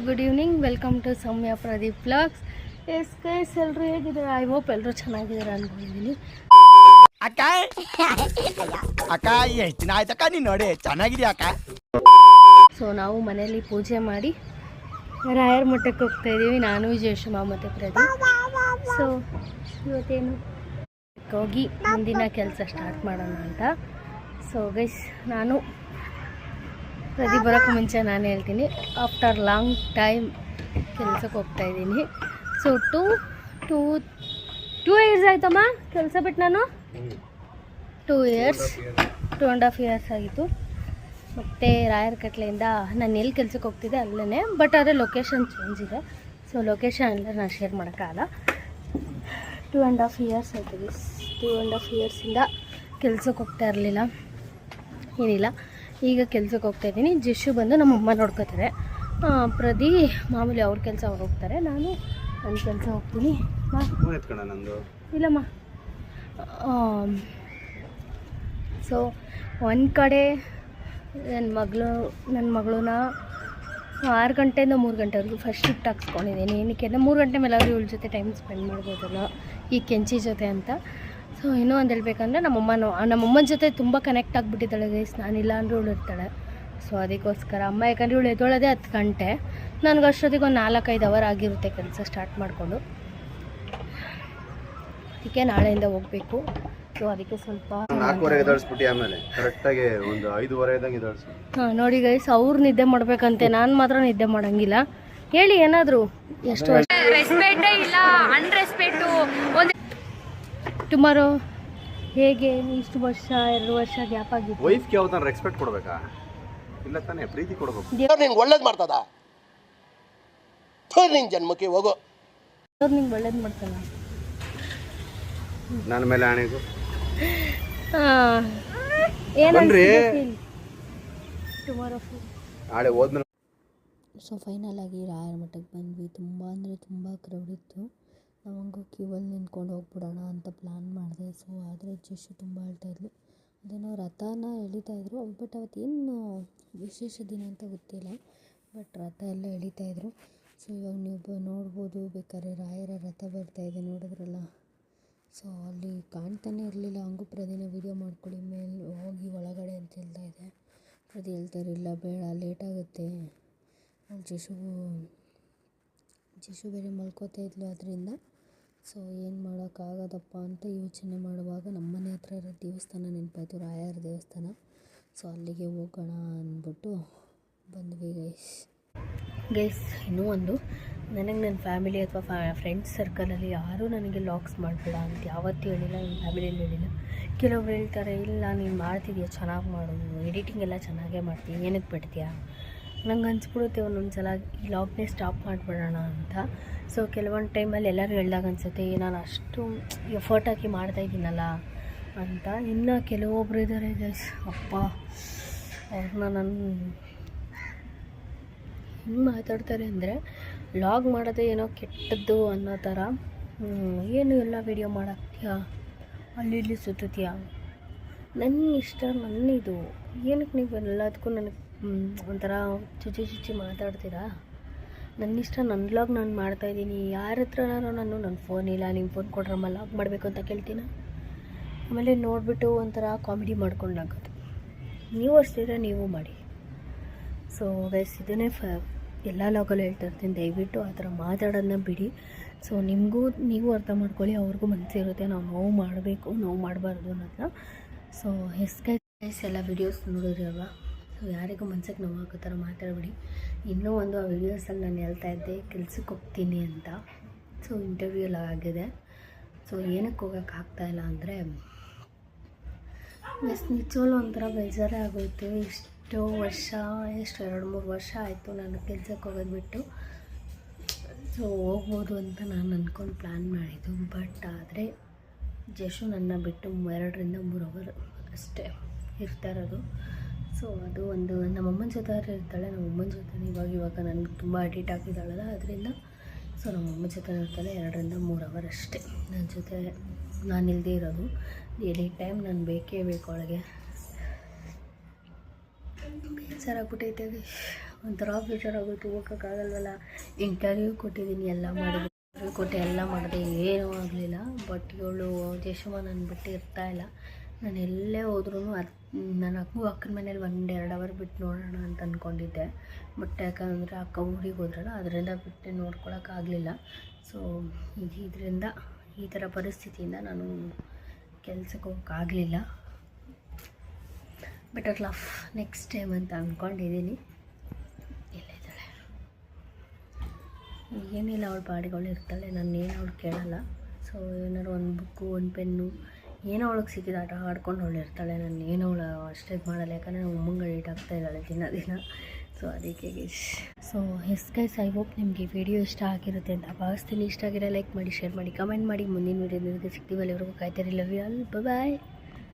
Good evening. Welcome to Soumya Pradeep vlogs. Yes guys, ಎಲ್ಲರೂ ಹೇಗಿದ್ದಾರೆ? I hope ಎಲ್ಲರೂ ಚೆನ್ನಾಗಿದ್ದಾರೆ ಅನ್ಕೊಂಡಿದ್ದೀನಿ. ಅಕ್ಕ ಅಕ್ಕ ಎಷ್ಟು ದಿನ ಆಯ್ತಕ್ಕ ನೀನು ನೋಡಿ ಚೆನ್ನಾಗಿದೆಯಾ ಅಕ್ಕ? ಸೊ ನಾವು ಮನೆಯಲ್ಲಿ ಪೂಜೆ ಮಾಡಿ ರಾಯರ ಮಠಕ್ಕೆ ಹೋಗ್ತಾ ಇದ್ದೀವಿ, ನಾನು ಜಯಶುಮಾ ಮತ್ತು ಪ್ರದೀಪ್. ಸೊ ಇವತ್ತೇನು ಹೋಗಿ ಮುಂದಿನ ಕೆಲಸ ಸ್ಟಾರ್ಟ್ ಮಾಡೋಣ ಅಂತ. ಸೊ ಗೈಸ್, ನಾನು ಪ್ರದೀಪ್ ಬರೋಕ್ಕೆ ಮುಂಚೆ ನಾನು ಹೇಳ್ತೀನಿ, ಆಫ್ಟರ್ ಲಾಂಗ್ ಟೈಮ್ ಕೆಲಸಕ್ಕೆ ಹೋಗ್ತಾ ಇದ್ದೀನಿ. ಸೊ ಟೂ ಇಯರ್ಸ್ ಆಯ್ತಮ್ಮ ಕೆಲಸ ಬಿಟ್ಟು ನಾನು 2.5 ಇಯರ್ಸ್ ಆಗಿತ್ತು. ಮತ್ತು ರಾಯರ ಕಟ್ಲೆಯಿಂದ ನಾನು ಎಲ್ಲಿ ಕೆಲಸಕ್ಕೆ ಹೋಗ್ತಿದ್ದೆ ಅಲ್ಲೇ, ಬಟ್ ಆದರೆ ಲೊಕೇಶನ್ ಚೇಂಜ್ ಇದೆ. ಸೊ ಲೊಕೇಶನ್ ಎಲ್ಲ ನಾನು ಶೇರ್ ಮಾಡೋಕ್ಕಾಗಲ್ಲ. 2.5 ಇಯರ್ಸ್ ಆಯಿತು. 2.5 ಇಯರ್ಸಿಂದ ಕೆಲಸಕ್ಕೆ ಹೋಗ್ತಾ ಇರಲಿಲ್ಲ, ಏನಿಲ್ಲ. ಈಗ ಕೆಲಸಕ್ಕೆ ಹೋಗ್ತಾಯಿದ್ದೀನಿ. ಜಶು ಬಂದು ನಮ್ಮಮ್ಮ ನೋಡ್ಕೋತಾರೆ. ಪ್ರದಿ ಮಾಮೂಲಿ ಅವ್ರ ಕೆಲಸ ಅವ್ರು ಹೋಗ್ತಾರೆ, ನಾನು ನನ್ನ ಕೆಲಸ ಹೋಗ್ತೀನಿ. ಇಲ್ಲಮ್ಮ. ಸೊ ಒಂದು ಕಡೆ ನನ್ನ ಮಗಳನ್ನ 6 ಗಂಟೆಯಿಂದ 3 ಗಂಟೆವರೆಗೂ ಫಸ್ಟ್ ಶಿಫ್ಟ್ ಹಾಕ್ಸ್ಕೊಂಡಿದ್ದೀನಿ. ಏನಕ್ಕೆ ಅಂದರೆ 3 ಗಂಟೆ ಮೇಲೆ ಅವ್ರು ಇವಳ ಜೊತೆ ಟೈಮ್ ಸ್ಪೆಂಡ್ ಮಾಡ್ಬೋದಲ್ಲ ಈ ಕೆಂಚಿ ಜೊತೆ ಅಂತ. ಸೊ ಇನ್ನೂ ಒಂದು ಹೇಳ್ಬೇಕಂದ್ರೆ ನಮ್ಮಮ್ಮನ ಜೊತೆ ತುಂಬ ಕನೆಕ್ಟ್ ಆಗಿಬಿಟ್ಟಿದ್ದಾಳೆ ಗೈಸ್. ನಾನಿಲ್ಲ ಅಂದರೂ ಇವಳು ಇರ್ತಾಳೆ. ಸೊ ಅದಕ್ಕೋಸ್ಕರ ಅಮ್ಮ, ಯಾಕಂದರೆ ಇವಳು ಎದ್ದೊಳೋದೇ 10 ಗಂಟೆ, ನನಗೆ ಅಷ್ಟೊತ್ತಿಗೆ ಒಂದು 4-5 ಅವರ್ ಆಗಿರುತ್ತೆ ಕೆಲಸ ಸ್ಟಾರ್ಟ್ ಮಾಡಿಕೊಂಡು. ಅದಕ್ಕೆ ನಾಳೆಯಿಂದ ಹೋಗಬೇಕು. ಸೊ ಅದಕ್ಕೆ ಸ್ವಲ್ಪ 4:30 ಎದ್ದೇಳಿಸ್ಬಿಟ್ಟು ಆಮೇಲೆ ಕರೆಕ್ಟಾಗಿ ಒಂದು 5:30 ಇದ್ದಂಗೆ ಎದ್ದೇಳಿಸು. ಹಾಂ ನೋಡಿ ಗೈಸ್, ಅವ್ರು ನಿದ್ದೆ ಮಾಡಬೇಕಂತೆ, ನಾನು ಮಾತ್ರ ನಿದ್ದೆ ಮಾಡೋಂಗಿಲ್ಲ. ಹೇಳಿ ಏನಾದರೂ. ಎಷ್ಟು ವರ್ಷ ರೆಸ್ಪೆಕ್ಟೇ ಇಲ್ಲ, ಅನ್ರೆಸ್ಪೆಕ್ಟು. ಒಂದು ಟುಮಾರೋ ಹೇಗೆ ಇಷ್ಟು ವರ್ಷ 2 ವರ್ಷ ಗ್ಯಾಪ್ ಆಗಿತ್ತು. ವೈಫ್ಗೆ ಯಾವತ್ತಾನ ರೆಸ್ಪೆಕ್ಟ್ ಕೊಡಬೇಕಾ? ಇಲ್ಲ ತಾನೇ, ಪ್ರೀತಿ ಕೊಡಬೇಕು. ದೇವ್ರು ನಿಂಗೆ ಒಳ್ಳೇದು ಮಾಡ್ತದ, ನಿನ್ನ ಜನ್ಮಕ್ಕೆ ಹೋಗೋ. ಅವ್ರು ನಿಂಗೆ ಒಳ್ಳೇದು ಮಾಡ್ತಾನೆ. ನನ್ನ ಮೇಲೆ ಆಣೆಗೂ ಏನಂದ್ರೆ ಟುಮಾರೋ ನಾಳೆ ಹೋದ್ಮೇಲೆ. ಸೊ ಫೈನಲ್ ಆಗಿ ರಾಯರ ಮಠಕ್ಕೆ ಬಂದ್ವಿ. ತುಂಬ ಅಂದರೆ ತುಂಬ ಕ್ರೌಡ್ ಇತ್ತು. ನಾವಂಗೂ ಕ್ಯೂವಲ್ಲಿ ನಿಂತ್ಕೊಂಡು ಹೋಗ್ಬಿಡೋಣ ಅಂತ ಪ್ಲ್ಯಾನ್ ಮಾಡಿದೆ. ಸೊ ಆದರೆ ಜಶು ತುಂಬ ಹೇಳ್ತಾಯಿದ್ಲು. ಅದೇನೋ ರಥನ ಎಳಿತಾಯಿದ್ರು, ಬಟ್ ಅವತ್ತೇನು ವಿಶೇಷ ದಿನ ಅಂತ ಗೊತ್ತಿಲ್ಲ, ಬಟ್ ರಥ ಎಲ್ಲ ಎಳಿತಾಯಿದ್ರು. ಸೊ ಇವಾಗ ನೀವು ನೋಡ್ಬೋದು, ಬೇಕಾದ್ರೆ ರಾಯರ ರಥ ಬರ್ತಾಯಿದೆ, ನೋಡಿದ್ರಲ್ಲ. ಸೊ ಅಲ್ಲಿ ಕಾಣ್ತಾನೆ ಇರಲಿಲ್ಲ. ಹಂಗೂ ಪ್ರದಿನ ವೀಡಿಯೋ ಮಾಡ್ಕೊಳ್ಳಿ, ಮೇಲೆ ಹೋಗಿ ಒಳಗಡೆ ಅಂತ ಹೇಳ್ತಾಯಿದ್ದೆ. ಪ್ರದಿ ಹೇಳ್ತಾರಿಲ್ಲ, ಬೇಡ ಲೇಟಾಗುತ್ತೆ. ಜಶು ಬೇರೆ ಮಲ್ಕೋತಾ ಇದ್ಲು ಅದರಿಂದ. ಸೊ ಏನು ಮಾಡೋಕ್ಕಾಗೋದಪ್ಪ ಅಂತ ಯೋಚನೆ ಮಾಡುವಾಗ ನಮ್ಮನೆ ಹತ್ರ ಇರೋ ದೇವಸ್ಥಾನ ನೆನಪಾಯಿತು, ರಾಯರ ದೇವಸ್ಥಾನ. ಸೊ ಅಲ್ಲಿಗೆ ಹೋಗೋಣ ಅಂದ್ಬಿಟ್ಟು ಬಂದ್ವಿ ಗೈಸ್. ಇನ್ನೂ ಒಂದು, ನನಗೆ ನನ್ನ ಫ್ಯಾಮಿಲಿ ಅಥವಾ ಫ್ರೆಂಡ್ಸ್ ಸರ್ಕಲಲ್ಲಿ ಯಾರೂ ನನಗೆ ಲಾಗ್ಸ್ ಮಾಡಬೇಡ ಅಂತ ಯಾವತ್ತೂ ಹೇಳಿಲ್ಲ, ನನ್ನ ಫ್ಯಾಮಿಲಿಯಲ್ಲಿ ಹೇಳಿಲ್ಲ. ಕೆಲವೊಬ್ರು ಹೇಳ್ತಾರೆ, ಇಲ್ಲ ನೀನು ಮಾಡ್ತಿದ್ದೀಯ, ಚೆನ್ನಾಗಿ ಮಾಡು, ಎಡಿಟಿಂಗ್ ಎಲ್ಲ ಚೆನ್ನಾಗೇ ಮಾಡ್ತೀಯ, ಏನಕ್ಕೆ ಬಿಡ್ತೀಯ? ನಂಗೆ ಅನ್ಸ್ಬಿಡುತ್ತೆ ಒಂದೊಂದು ಸಲ ಈ ಲಾಗ್ನೇ ಸ್ಟಾಪ್ ಮಾಡಿಬಿಡೋಣ ಅಂತ. ಸೊ ಕೆಲವೊಂದು ಟೈಮಲ್ಲಿ ಎಲ್ಲರೂ ಹೇಳ್ದಾಗ ಅನಿಸುತ್ತೆ, ನಾನು ಅಷ್ಟು ಎಫರ್ಟ್ ಹಾಕಿ ಮಾಡ್ತಾಯಿದ್ದೀನಲ್ಲ ಅಂತ. ಇನ್ನು ಕೆಲವೊಬ್ರು ಇದ್ದಾರೆ ಗೈಸ್, ಅಪ್ಪ ಅವ್ರನ್ನ ನಾನು ಹಿಂಗೆ ಮಾತಾಡ್ತಾರೆ ಅಂದರೆ, ಲಾಗ್ ಮಾಡೋದೇ ಏನೋ ಕೆಟ್ಟದ್ದು ಅನ್ನೋ ಥರ. ಏನು ಎಲ್ಲ ವೀಡಿಯೋ ಮಾಡಾಕ್ತೀಯಾ, ಅಲ್ಲಿ ಇಲ್ಲಿ ಸುತ್ತೀಯಾ, ನನ್ನ ಇಷ್ಟ, ನನ್ನಿದು, ಏನಕ್ಕೆ ನೀವು ಎಲ್ಲದಕ್ಕೂ ನನಗೆ ಒಂಥರ ಚುಚ್ಚಿ ಮಾತಾಡ್ತೀರಾ? ನನ್ನ ಇಷ್ಟ, ನನ್ನ ಲಾಗ್ ನಾನು ಮಾಡ್ತಾಯಿದ್ದೀನಿ. ಯಾರ ಹತ್ರನಾರು ನನ್ನ ಫೋನ್ ಇಲ್ಲ, ನಿಮ್ಮ ಫೋನ್ ಕೊಡ್ರಮ್ಮ ಲಾಗ್ ಮಾಡಬೇಕು ಅಂತ ಕೇಳ್ತೀನ. ಆಮೇಲೆ ನೋಡಿಬಿಟ್ಟು ಒಂಥರ ಕಾಮಿಡಿ ಮಾಡ್ಕೊಂಡು ಆಗೋದು. ನೀವು ಅಷ್ಟಿದ್ರೆ ನೀವು ಮಾಡಿ. ಸೊ ಗೈಸ್, ಇದನ್ನೇ ಎಲ್ಲ ಲಾಗಲ್ಲೂ ಹೇಳ್ತಾ ಇರ್ತೀನಿ, ದಯವಿಟ್ಟು ಆ ಥರ ಮಾತಾಡೋದನ್ನ ಬಿಡಿ. ಸೊ ನೀವು ಅರ್ಥ ಮಾಡ್ಕೊಳ್ಳಿ, ಅವ್ರಿಗೂ ಮನಸ್ಸಿರುತ್ತೆ ನಾವು ನೋವು ಮಾಡಬೇಕು, ನೋವು ಮಾಡಬಾರ್ದು ಅನ್ನೋದನ್ನ. ಸೊ ಗೈಸ್ ಎಲ್ಲ ವೀಡಿಯೋಸ್ ನೋಡಿದ್ರಿ ಅಲ್ವಾ? ಸೊ ಯಾರಿಗೂ ಮನ್ಸಿಗೆ ನೋವು ಆಗೋ ಥರ ಮಾತಾಡಬೇಡಿ. ಇನ್ನೂ ಒಂದು ಆ ವೀಡಿಯೋಸಲ್ಲಿ ನಾನು ಹೇಳ್ತಾ ಇದ್ದೆ ಕೆಲ್ಸಕ್ಕೆ ಹೋಗ್ತೀನಿ ಅಂತ. ಸೊ ಇಂಟರ್ವ್ಯೂ ಎಲ್ಲ ಆಗಿದೆ. ಸೊ ಏನಕ್ಕೆ ಹೋಗೋಕ್ಕಾಗ್ತಾಯಿಲ್ಲ ಅಂದರೆ, ನಿಜವಲ್ಲೂ ಒಂಥರ ಬೇಜಾರೇ ಆಗೋಯ್ತು. ಎಷ್ಟು 2-3 ವರ್ಷ ಆಯಿತು ನಾನು ಕೆಲ್ಸಕ್ಕೆ ಹೋಗೋದು ಬಿಟ್ಟು. ಸೊ ಹೋಗ್ಬೋದು ಅಂತ ನಾನು ಅಂದ್ಕೊಂಡು ಪ್ಲ್ಯಾನ್ ಮಾಡಿದ್ದು, ಬಟ್ ಆದರೆ ಜಶು ನನ್ನ ಬಿಟ್ಟು 2-3 ಅವರ್ ಅಷ್ಟೇ ಇರ್ತಾ ಇರೋದು. ಸೊ ಅದು ಒಂದು, ನಮ್ಮಮ್ಮನ ಜೊತೆ ಇರ್ತಾಳೆ. ನಮ್ಮಮ್ಮನ ಜೊತೆ ಇವಾಗ ನನಗೆ ತುಂಬ ಅಡಿಟ್ ಆಗಿದ್ದಾಳಲ್ಲ, ಅದರಿಂದ ಸೊ ನಮ್ಮಮ್ಮನ ಜೊತೆ ಇರ್ತಾಳೆ 2-3 ಅವರ್ ಅಷ್ಟೇ ನನ್ನ ಜೊತೆ ನಾನಿಲ್ಲದೆ ಇರೋದು. ಎನಿ ಟೈಮ್ ನಾನು ಬೇಕೇ ಬೇಕು ಅವಳಿಗೆ. ಬೇಜಾರಾಗ್ಬಿಟ್ಟೈತೆ. ಒಂಥರ ಬೇಜಾರಾಗೋಯ್ತು, ಹೋಗೋಕ್ಕಾಗಲ್ವಲ್ಲ. ಇಂಟರ್ವ್ಯೂ ಕೊಟ್ಟಿದ್ದೀನಿ, ಎಲ್ಲ ಮಾಡಿದ್ದೀನಿ, ಇಂಟರ್ವ್ಯೂ ಕೊಟ್ಟು ಎಲ್ಲ ಮಾಡಿದೆ, ಏನೂ ಆಗಲಿಲ್ಲ. ಬಟ್ ಇವಳು ಜಯಶುಮ ನನ್ನ ಬಿಟ್ಟು ಇರ್ತಾಯಿಲ್ಲ. ನಾನು ಎಲ್ಲೇ ಹೋದ್ರೂ ನಾನು ಅಕ್ಕನ ಮನೇಲಿ 1-2 ಅವರ್ ಬಿಟ್ಟು ನೋಡೋಣ ಅಂತ ಅಂದ್ಕೊಂಡಿದ್ದೆ. ಬಟ್ ಯಾಕಂದರೆ ಅಕ್ಕ ಊರಿಗೆ ಹೋದ್ರಲ್ಲ, ಅದರಿಂದ ಬಿಟ್ಟು ನೋಡ್ಕೊಳಕ್ಕಾಗಲಿಲ್ಲ. ಸೊ ಇದರಿಂದ ಈ ಥರ ಪರಿಸ್ಥಿತಿಯಿಂದ ನಾನು ಕೆಲ್ಸಕ್ಕೆ ಹೋಗೋಕ್ಕಾಗಲಿಲ್ಲ. ಬೆಟರ್ ಲಫ್ ನೆಕ್ಸ್ಟ್ ಟೈಮ್ ಅಂತ ಅಂದ್ಕೊಂಡಿದ್ದೀನಿ. ಇಲ್ಲಿದ್ದಾಳೆ, ಏನಿಲ್ಲ, ಅವಳು ಪಾಡಿಗಳು ಇರ್ತಾಳೆ, ನಾನೇನು ಅವಳು ಕೇಳಲ್ಲ. ಸೊ ಏನಾದ್ರು ಒಂದು ಬುಕ್ಕು, ಒಂದು ಪೆನ್ನು, ಏನೋ ಅವಳಿಗೆ ಸಿಕ್ಕಿದ ಆಟ ಆಡ್ಕೊಂಡು ಅವಳು ಇರ್ತಾಳೆ. ನಾನು ಏನೋ ಅವಳು ಅಷ್ಟೇ ಮಾಡಲ್ಲ, ಯಾಕಂದರೆ ನಮ್ಮ ಅಮ್ಮಂಗೆ ಲೇಟ್ ಆಗ್ತಾ ಇದ್ದಾಳೆ ದಿನ. ಸೊ ಅದಕ್ಕೆ so yes guys, I hope ನಿಮಗೆ ವಿಡಿಯೋ ಇಷ್ಟ ಆಗಿರುತ್ತೆ ಅಂತ ಭಾವಿಸ್ತೀನಿ. ಇಷ್ಟ ಆಗಿರೋ ಲೈಕ್ ಮಾಡಿ, ಶೇರ್ ಮಾಡಿ, ಕಮೆಂಟ್ ಮಾಡಿ. ಮುಂದಿನ ವೀಡಿಯೋದಲ್ಲಿ ಸಿಗ್ತೀವಿ. ಅಲ್ಲಿವರೆಗೂ ಕಾಯ್ತಾರೆ. Love you all, bye.